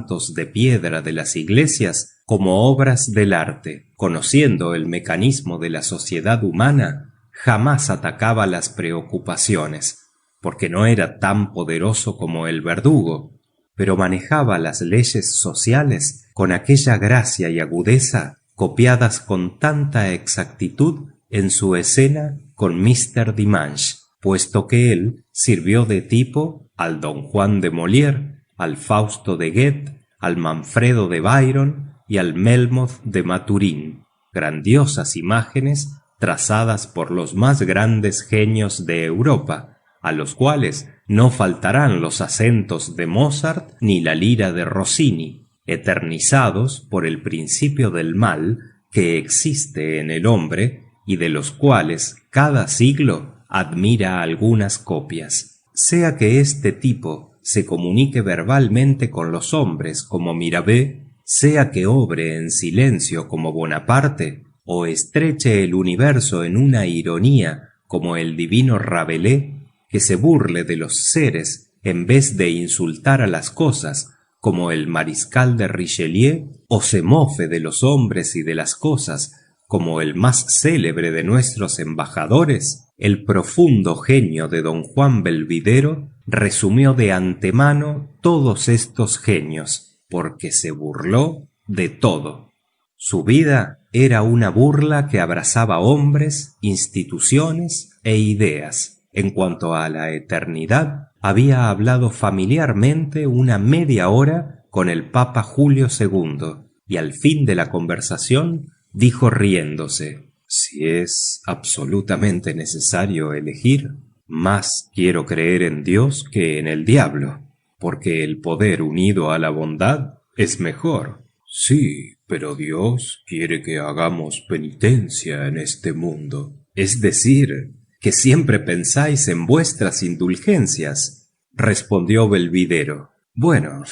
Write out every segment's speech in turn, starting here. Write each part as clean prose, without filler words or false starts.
santos de piedra de las iglesias como obras del arte. Conociendo el mecanismo de la sociedad humana, jamás atacaba las preocupaciones, porque no era tan poderoso como el verdugo, pero manejaba las leyes sociales con aquella gracia y agudeza copiadas con tanta exactitud en su escena con Mr. Dimanche, puesto que él sirvió de tipo al Don Juan de Molière, al Fausto de Goethe, al Manfredo de Byron y al Melmoth de Maturín, grandiosas imágenes trazadas por los más grandes genios de Europa, a los cuales no faltarán los acentos de Mozart ni la lira de Rossini, eternizados por el principio del mal que existe en el hombre y de los cuales cada siglo admira algunas copias. Sea que este tipo se comunique verbalmente con los hombres como Mirabeau, sea que obre en silencio como Bonaparte, o estreche el universo en una ironía como el divino Rabelais, que se burle de los seres en vez de insultar a las cosas como el mariscal de Richelieu, o se mofe de los hombres y de las cosas como el más célebre de nuestros embajadores, el profundo genio de don Juan Belvidero resumió de antemano todos estos genios, porque se burló de todo. Su vida era una burla que abrazaba hombres, instituciones e ideas. En cuanto a la eternidad, había hablado familiarmente una media hora con el Papa Julio II, y al fin de la conversación dijo riéndose: si es absolutamente necesario elegir, más quiero creer en Dios que en el diablo, porque el poder unido a la bondad es mejor. Sí, pero Dios quiere que hagamos penitencia en este mundo. Es decir, que siempre pensáis en vuestras indulgencias, respondió Belvidero. Bueno,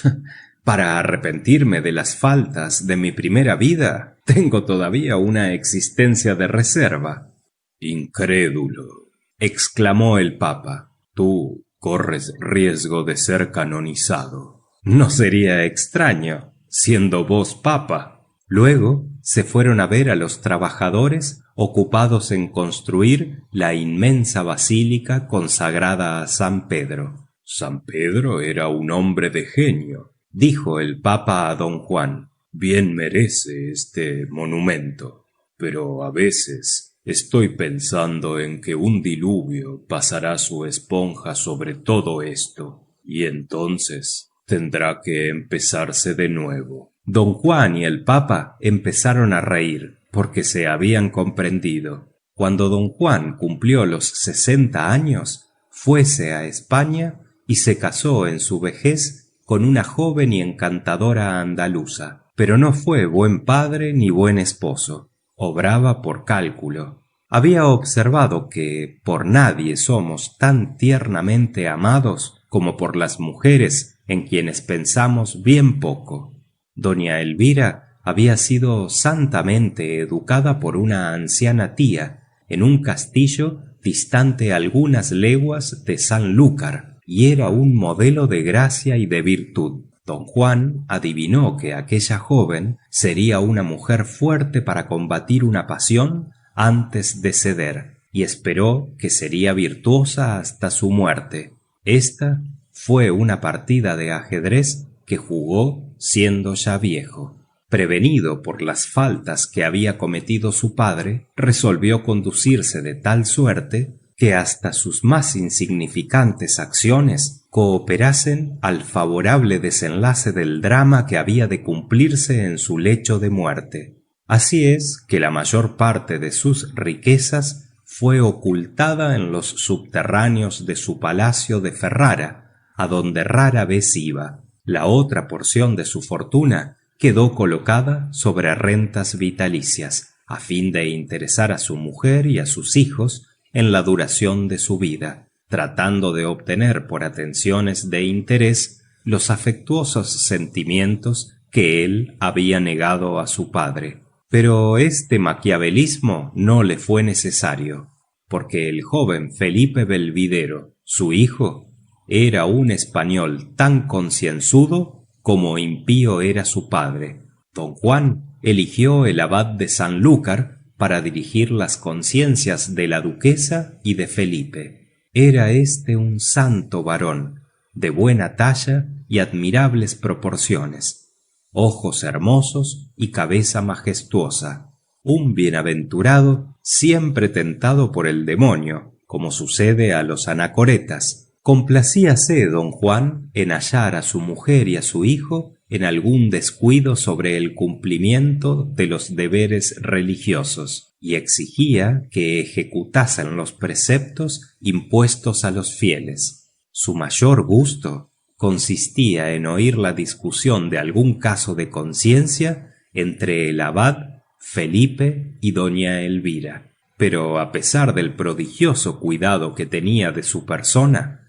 para arrepentirme de las faltas de mi primera vida, tengo todavía una existencia de reserva. Incrédulo, exclamó el Papa. Tú corres riesgo de ser canonizado. No sería extraño, siendo vos Papa. Luego se fueron a ver a los trabajadores ocupados en construir la inmensa basílica consagrada a San Pedro. San Pedro era un hombre de genio, dijo el Papa a don Juan. Bien merece este monumento, pero a veces estoy pensando en que un diluvio pasará su esponja sobre todo esto, y entonces tendrá que empezarse de nuevo. Don Juan y el Papa empezaron a reír, porque se habían comprendido. Cuando don Juan cumplió los 60 años, fuese a España y se casó en su vejez con una joven y encantadora andaluza. Pero no fue buen padre ni buen esposo. Obraba por cálculo. Había observado que por nadie somos tan tiernamente amados como por las mujeres en quienes pensamos bien poco. Doña Elvira había sido santamente educada por una anciana tía en un castillo distante algunas leguas de Sanlúcar, y era un modelo de gracia y de virtud. Don Juan adivinó que aquella joven sería una mujer fuerte para combatir una pasión antes de ceder, y esperó que sería virtuosa hasta su muerte. Esta fue una partida de ajedrez que jugó siendo ya viejo. Prevenido por las faltas que había cometido su padre, resolvió conducirse de tal suerte que hasta sus más insignificantes acciones cooperasen al favorable desenlace del drama que había de cumplirse en su lecho de muerte. Así es que la mayor parte de sus riquezas fue ocultada en los subterráneos de su palacio de Ferrara, a donde rara vez iba. La otra porción de su fortuna quedó colocada sobre rentas vitalicias, a fin de interesar a su mujer y a sus hijos en la duración de su vida, tratando de obtener por atenciones de interés los afectuosos sentimientos que él había negado a su padre. Pero este maquiavelismo no le fue necesario, porque el joven Felipe Belvidero, su hijo, era un español tan concienzudo como impío era su padre. Don Juan eligió el abad de Sanlúcar para dirigir las conciencias de la duquesa y de Felipe. Era este un santo varón, de buena talla y admirables proporciones, ojos hermosos y cabeza majestuosa, un bienaventurado siempre tentado por el demonio, como sucede a los anacoretas. Complacíase don Juan en hallar a su mujer y a su hijo en algún descuido sobre el cumplimiento de los deberes religiosos, y exigía que ejecutasen los preceptos impuestos a los fieles. Su mayor gusto consistía en oír la discusión de algún caso de conciencia entre el abad, Felipe y doña Elvira. Pero a pesar del prodigioso cuidado que tenía de su persona,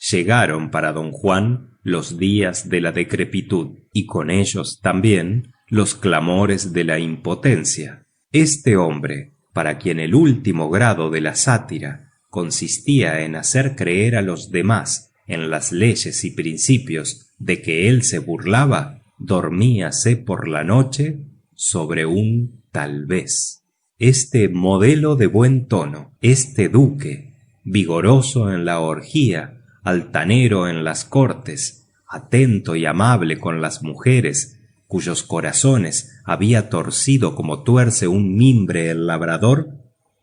llegaron para don Juan los días de la decrepitud, y con ellos también los clamores de la impotencia. Este hombre, para quien el último grado de la sátira consistía en hacer creer a los demás en las leyes y principios de que él se burlaba, dormíase por la noche sobre un tal vez. Este modelo de buen tono, este duque, vigoroso en la orgía, altanero en las cortes, atento y amable con las mujeres, cuyos corazones había torcido como tuerce un mimbre el labrador,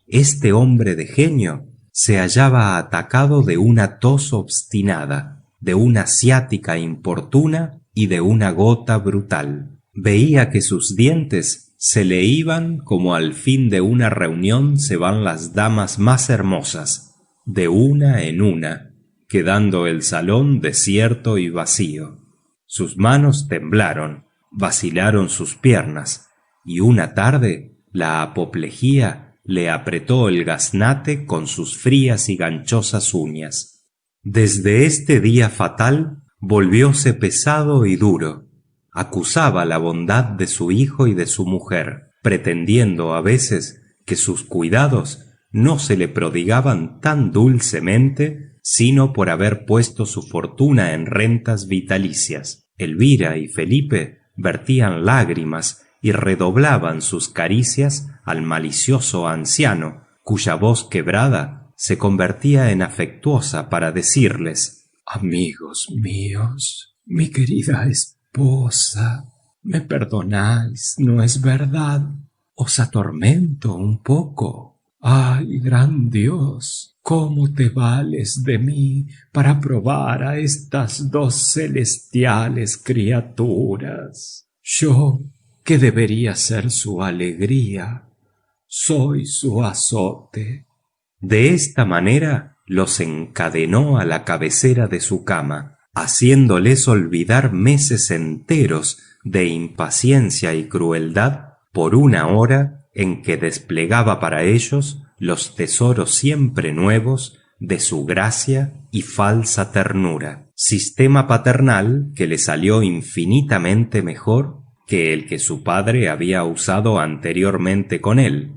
este hombre de genio se hallaba atacado de una tos obstinada, de una ciática importuna y de una gota brutal. Veía que sus dientes se le iban como al fin de una reunión se van las damas más hermosas, de una en una, quedando el salón desierto y vacío. Sus manos temblaron, vacilaron sus piernas, y una tarde la apoplejía le apretó el gaznate con sus frías y ganchosas uñas. Desde este día fatal volvióse pesado y duro. Acusaba la bondad de su hijo y de su mujer, pretendiendo a veces que sus cuidados no se le prodigaban tan dulcemente sino por haber puesto su fortuna en rentas vitalicias. Elvira y Felipe vertían lágrimas y redoblaban sus caricias al malicioso anciano, cuya voz quebrada se convertía en afectuosa para decirles: amigos míos, mi querida esposa, ¿me perdonáis, no es verdad? ¿Os atormento un poco? ¡Ay, gran Dios! ¿Cómo te vales de mí para probar a estas dos celestiales criaturas? Yo, que debería ser su alegría, soy su azote. De esta manera los encadenó a la cabecera de su cama, haciéndoles olvidar meses enteros de impaciencia y crueldad por una hora en que desplegaba para ellos los tesoros siempre nuevos de su gracia y falsa ternura, sistema paternal que le salió infinitamente mejor que el que su padre había usado anteriormente con él.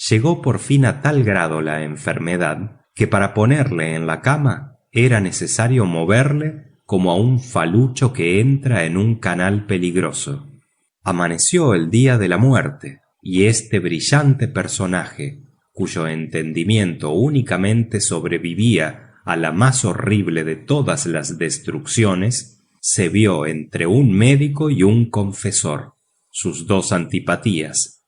Llegó por fin a tal grado la enfermedad que para ponerle en la cama era necesario moverle como a un falucho que entra en un canal peligroso. Amaneció el día de la muerte, y este brillante personaje, cuyo entendimiento únicamente sobrevivía a la más horrible de todas las destrucciones, se vio entre un médico y un confesor, sus dos antipatías,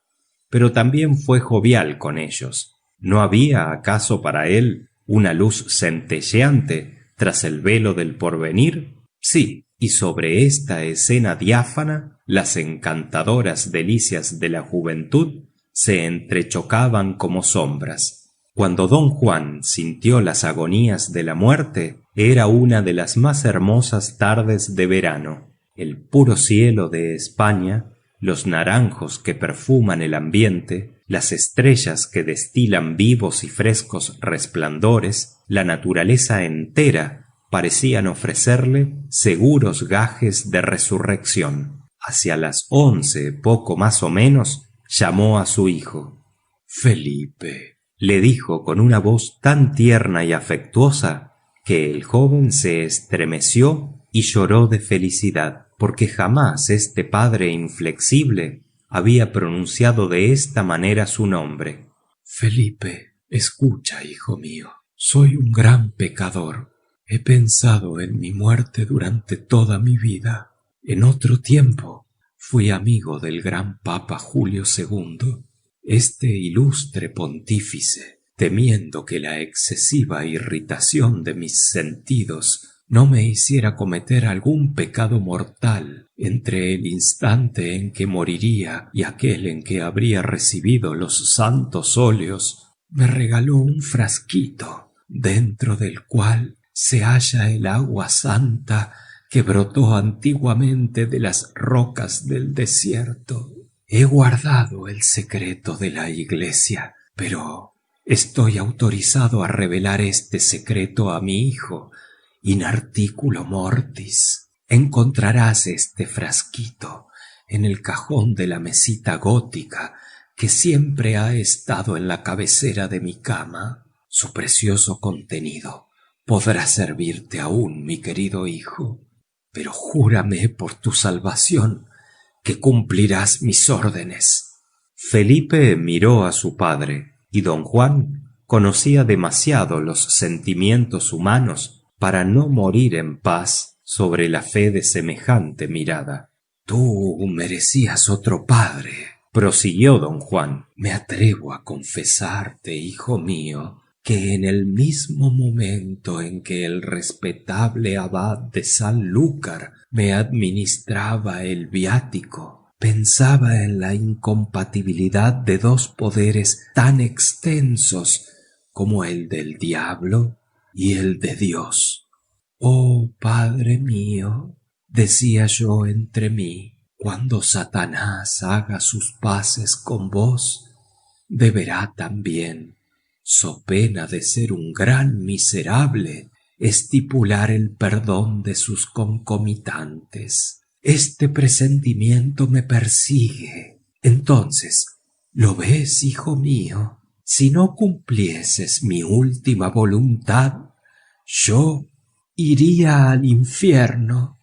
pero también fue jovial con ellos. ¿No había acaso para él una luz centelleante tras el velo del porvenir? Sí, y sobre esta escena diáfana las encantadoras delicias de la juventud se entrechocaban como sombras. Cuando don Juan sintió las agonías de la muerte, era una de las más hermosas tardes de verano. El puro cielo de España, los naranjos que perfuman el ambiente, las estrellas que destilan vivos y frescos resplandores, la naturaleza entera parecían ofrecerle seguros gajes de resurrección. Hacia las 11, poco más o menos, llamó a su hijo. Felipe, le dijo con una voz tan tierna y afectuosa que el joven se estremeció y lloró de felicidad, porque jamás este padre inflexible había pronunciado de esta manera su nombre. Felipe, escucha, hijo mío. Soy un gran pecador. He pensado en mi muerte durante toda mi vida. En otro tiempo fui amigo del gran Papa Julio II. Este ilustre pontífice, temiendo que la excesiva irritación de mis sentidos no me hiciera cometer algún pecado mortal entre el instante en que moriría y aquel en que habría recibido los santos óleos, me regaló un frasquito, dentro del cual se halla el agua santa que brotó antiguamente de las rocas del desierto. He guardado el secreto de la Iglesia, pero estoy autorizado a revelar este secreto a mi hijo, in articulo mortis. Encontrarás este frasquito en el cajón de la mesita gótica que siempre ha estado en la cabecera de mi cama. Su precioso contenido podrá servirte aún, mi querido hijo, pero júrame por tu salvación que cumplirás mis órdenes. Felipe miró a su padre, y don Juan conocía demasiado los sentimientos humanos para no morir en paz sobre la fe de semejante mirada. Tú merecías otro padre, prosiguió don Juan. Me atrevo a confesarte, hijo mío, que en el mismo momento en que el respetable abad de Sanlúcar me administraba el viático, pensaba en la incompatibilidad de dos poderes tan extensos como el del diablo y el de Dios. Oh, Padre mío, decía yo entre mí, cuando Satanás haga sus paces con vos, deberá también, so pena de ser un gran miserable, estipular el perdón de sus concomitantes. Este presentimiento me persigue. Entonces, ¿lo ves, hijo mío? Si no cumplieses mi última voluntad, yo iría al infierno.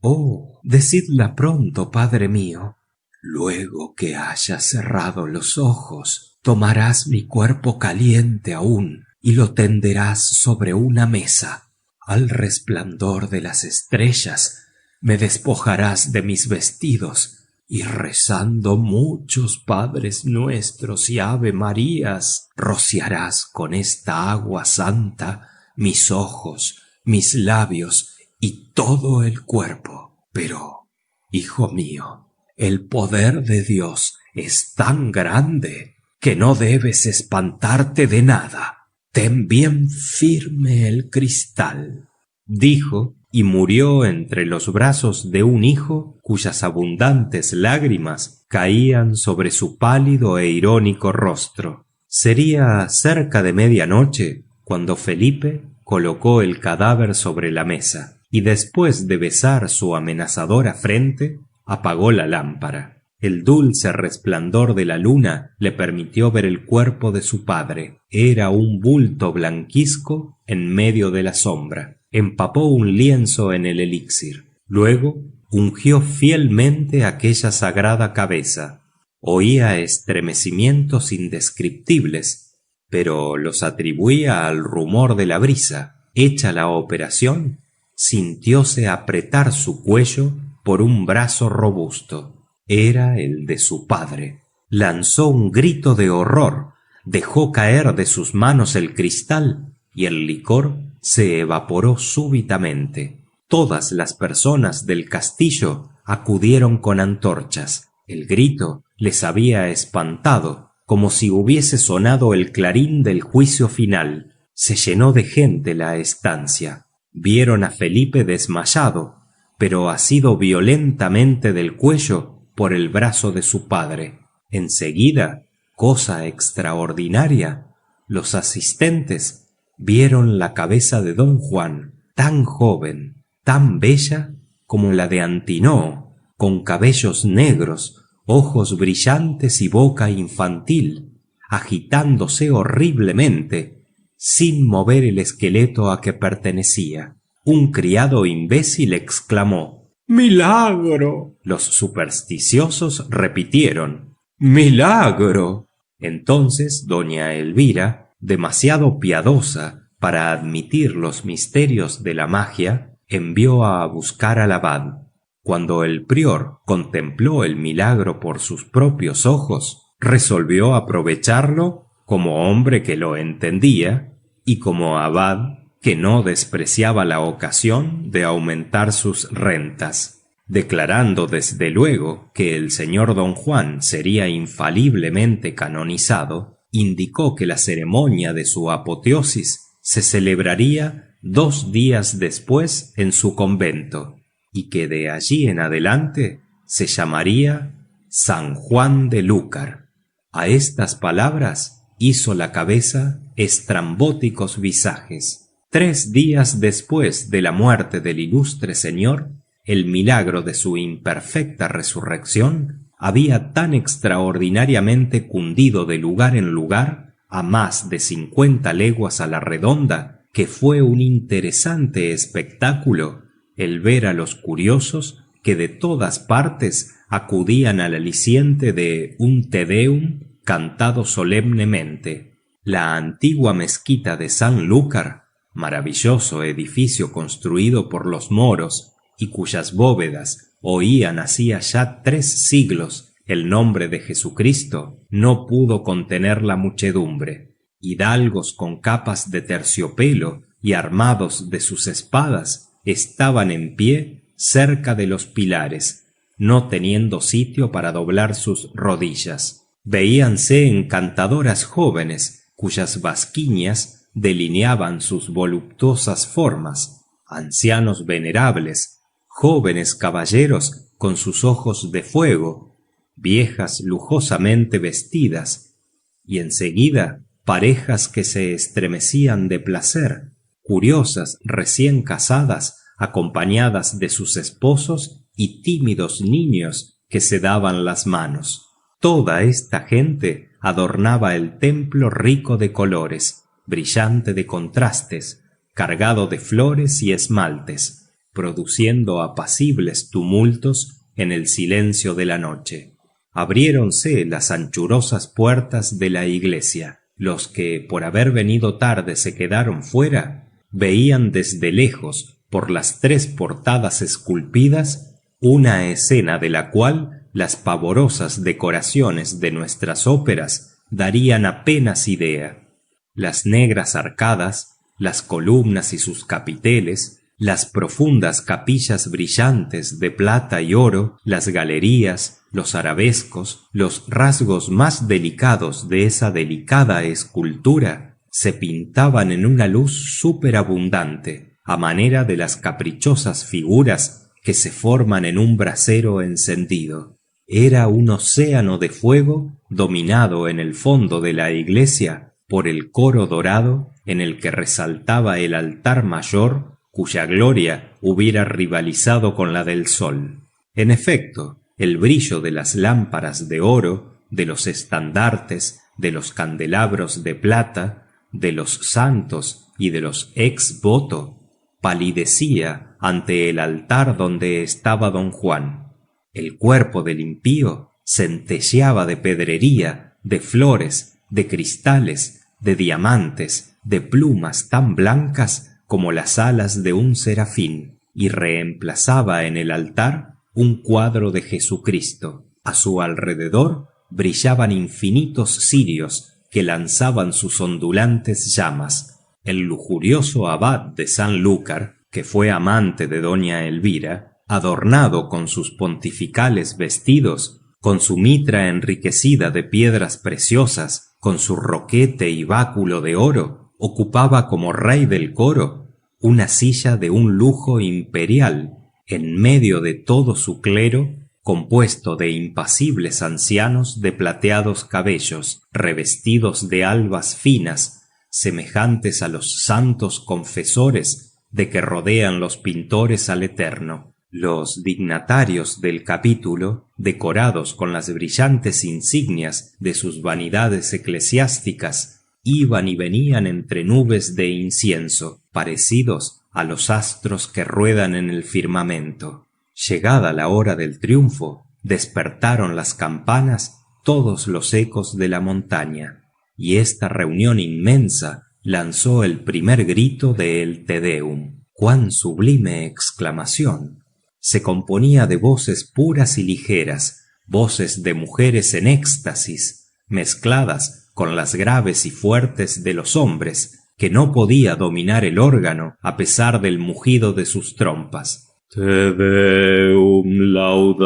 Oh, decidla pronto, padre mío. Luego que hayas cerrado los ojos, tomarás mi cuerpo caliente aún y lo tenderás sobre una mesa. Al resplandor de las estrellas me despojarás de mis vestidos y rezando muchos Padres Nuestros y Ave Marías, rociarás con esta agua santa mis ojos, mis labios y todo el cuerpo. Pero, hijo mío, el poder de Dios es tan grande que no debes espantarte de nada. Ten bien firme el cristal, dijo, y murió entre los brazos de un hijo cuyas abundantes lágrimas caían sobre su pálido e irónico rostro. Sería cerca de medianoche cuando Felipe colocó el cadáver sobre la mesa y después de besar su amenazadora frente, apagó la lámpara. El dulce resplandor de la luna le permitió ver el cuerpo de su padre. Era un bulto blanquizco en medio de la sombra. Empapó un lienzo en el elixir. Luego ungió fielmente aquella sagrada cabeza. Oía estremecimientos indescriptibles, pero los atribuía al rumor de la brisa. Hecha la operación, sintióse apretar su cuello por un brazo robusto. Era el de su padre. Lanzó un grito de horror, dejó caer de sus manos el cristal y el licor se evaporó súbitamente. Todas las personas del castillo acudieron con antorchas. El grito les había espantado, como si hubiese sonado el clarín del juicio final. Se llenó de gente la estancia. Vieron a Felipe desmayado, pero asido violentamente del cuello por el brazo de su padre. Enseguida, cosa extraordinaria, los asistentes vieron la cabeza de don Juan, tan joven, tan bella como la de Antinoo, con cabellos negros, ojos brillantes y boca infantil, agitándose horriblemente, sin mover el esqueleto a que pertenecía. Un criado imbécil exclamó: ¡Milagro! Los supersticiosos repitieron: ¡Milagro! Entonces doña Elvira, demasiado piadosa para admitir los misterios de la magia, envió a buscar al abad. Cuando el prior contempló el milagro por sus propios ojos, resolvió aprovecharlo como hombre que lo entendía y como abad que no despreciaba la ocasión de aumentar sus rentas. Declarando desde luego que el señor don Juan sería infaliblemente canonizado, indicó que la ceremonia de su apoteosis se celebraría 2 días después en su convento, y que de allí en adelante se llamaría San Juan de Lúcar. A estas palabras hizo la cabeza estrambóticos visajes. 3 días después de la muerte del ilustre señor, el milagro de su imperfecta resurrección había tan extraordinariamente cundido de lugar en lugar, a más de 50 leguas a la redonda, que fue un interesante espectáculo el ver a los curiosos que de todas partes acudían al aliciente de un Te Deum cantado solemnemente. La antigua mezquita de Sanlúcar, maravilloso edificio construido por los moros y cuyas bóvedas oían hacía ya 3 siglos el nombre de Jesucristo, no pudo contener la muchedumbre. Hidalgos con capas de terciopelo y armados de sus espadas estaban en pie cerca de los pilares, no teniendo sitio para doblar sus rodillas. Veíanse encantadoras jóvenes cuyas basquiñas delineaban sus voluptuosas formas, ancianos venerables, jóvenes caballeros con sus ojos de fuego, viejas lujosamente vestidas, y enseguida parejas que se estremecían de placer, curiosas recién casadas acompañadas de sus esposos y tímidos niños que se daban las manos. Toda esta gente adornaba el templo rico de colores, brillante de contrastes, cargado de flores y esmaltes, produciendo apacibles tumultos en el silencio de la noche. Abriéronse las anchurosas puertas de la iglesia. Los que por haber venido tarde se quedaron fuera veían desde lejos por las 3 portadas esculpidas una escena de la cual las pavorosas decoraciones de nuestras óperas darían apenas idea. Las negras arcadas, las columnas y sus capiteles, las profundas capillas brillantes de plata y oro, las galerías, los arabescos, los rasgos más delicados de esa delicada escultura se pintaban en una luz superabundante, a manera de las caprichosas figuras que se forman en un brasero encendido. Era un océano de fuego dominado en el fondo de la iglesia por el coro dorado en el que resaltaba el altar mayor, cuya gloria hubiera rivalizado con la del sol. En efecto, el brillo de las lámparas de oro, de los estandartes, de los candelabros de plata, de los santos y de los ex voto, palidecía ante el altar donde estaba don Juan. El cuerpo del impío centelleaba de pedrería, de flores, de cristales, de diamantes, de plumas tan blancas como las alas de un serafín, y reemplazaba en el altar un cuadro de Jesucristo. A su alrededor brillaban infinitos cirios que lanzaban sus ondulantes llamas. El lujurioso abad de Sanlúcar, que fue amante de doña Elvira, adornado con sus pontificales vestidos, con su mitra enriquecida de piedras preciosas, con su roquete y báculo de oro, ocupaba como rey del coro una silla de un lujo imperial, en medio de todo su clero, compuesto de impasibles ancianos de plateados cabellos, revestidos de albas finas, semejantes a los santos confesores de que rodean los pintores al Eterno. Los dignatarios del capítulo, decorados con las brillantes insignias de sus vanidades eclesiásticas, iban y venían entre nubes de incienso, parecidos a los astros que ruedan en el firmamento. Llegada la hora del triunfo, despertaron las campanas todos los ecos de la montaña, y esta reunión inmensa lanzó el primer grito de el Te Deum. ¡Cuán sublime exclamación! Se componía de voces puras y ligeras, voces de mujeres en éxtasis, mezcladas con las graves y fuertes de los hombres, que no podía dominar el órgano a pesar del mugido de sus trompas. Te Deum laudamus.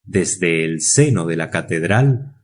Desde el seno de la catedral,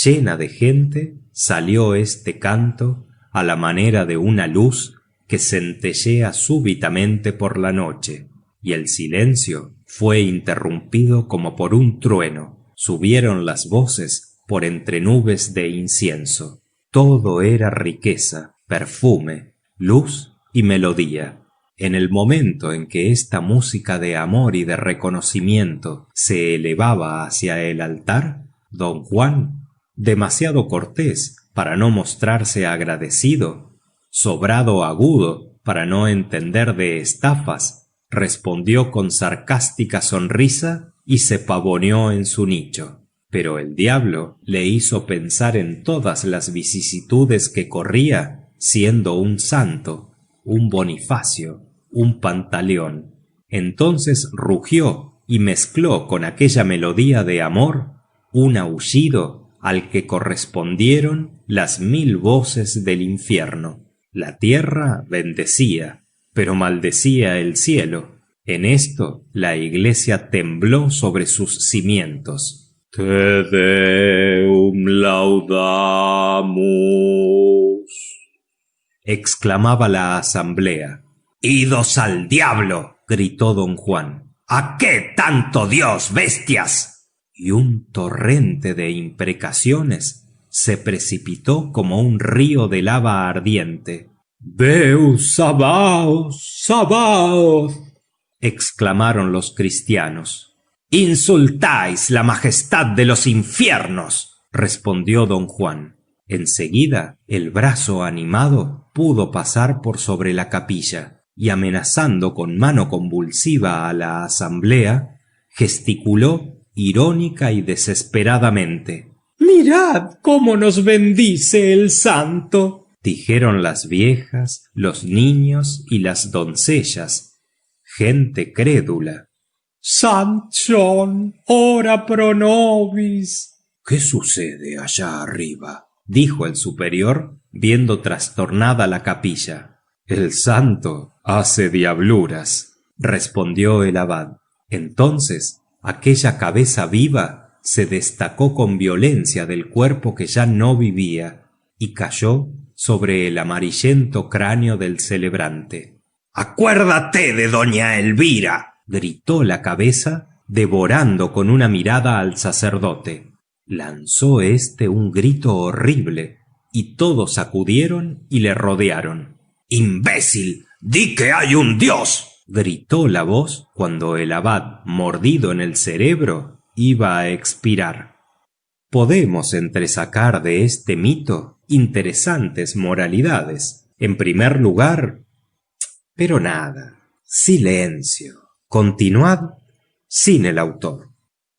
llena de gente, salió este canto a la manera de una luz que centellea súbitamente por la noche, y el silencio fue interrumpido como por un trueno. Subieron las voces por entre nubes de incienso. Todo era riqueza, perfume, luz y melodía. En el momento en que esta música de amor y de reconocimiento se elevaba hacia el altar, don Juan, demasiado cortés para no mostrarse agradecido, sobrado agudo para no entender de estafas, respondió con sarcástica sonrisa y se pavoneó en su nicho. Pero el diablo le hizo pensar en todas las vicisitudes que corría siendo un santo, un Bonifacio, un Pantaleón. Entonces rugió y mezcló con aquella melodía de amor un aullido al que correspondieron las 1000 voces del infierno. La tierra bendecía, pero maldecía el cielo. En esto la iglesia tembló sobre sus cimientos. Te Deum laudamus, exclamaba la asamblea. ¡Idos al diablo!, gritó don Juan. ¿A qué tanto Dios, bestias? Y un torrente de imprecaciones se precipitó como un río de lava ardiente. Deus Sabaoth, Sabaoth, exclamaron los cristianos. Insultáis la majestad de los infiernos, respondió don Juan. Enseguida el brazo animado pudo pasar por sobre la capilla y, amenazando con mano convulsiva a la asamblea, gesticuló irónica y desesperadamente. «Mirad cómo nos bendice el santo», dijeron las viejas, los niños y las doncellas, gente crédula. «Sanchón, ora pro nobis». «¿Qué sucede allá arriba?», dijo el superior, viendo trastornada la capilla. «El santo hace diabluras», respondió el abad. Entonces aquella cabeza viva se destacó con violencia del cuerpo que ya no vivía y cayó sobre el amarillento cráneo del celebrante. «¡Acuérdate de doña Elvira!», gritó la cabeza, devorando con una mirada al sacerdote. Lanzó éste un grito horrible y todos acudieron y le rodearon. «¡Imbécil! ¡Di que hay un Dios!», gritó la voz cuando el abad, mordido en el cerebro, iba a expirar. Podemos entresacar de este mito interesantes moralidades. En primer lugar... Pero nada. Silencio. Continuad sin el autor.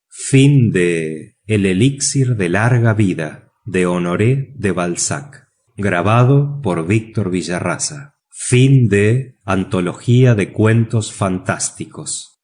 Fin de El elixir de larga vida, de Honoré de Balzac. Grabado por Víctor Villarraza. Fin de Antología de cuentos fantásticos.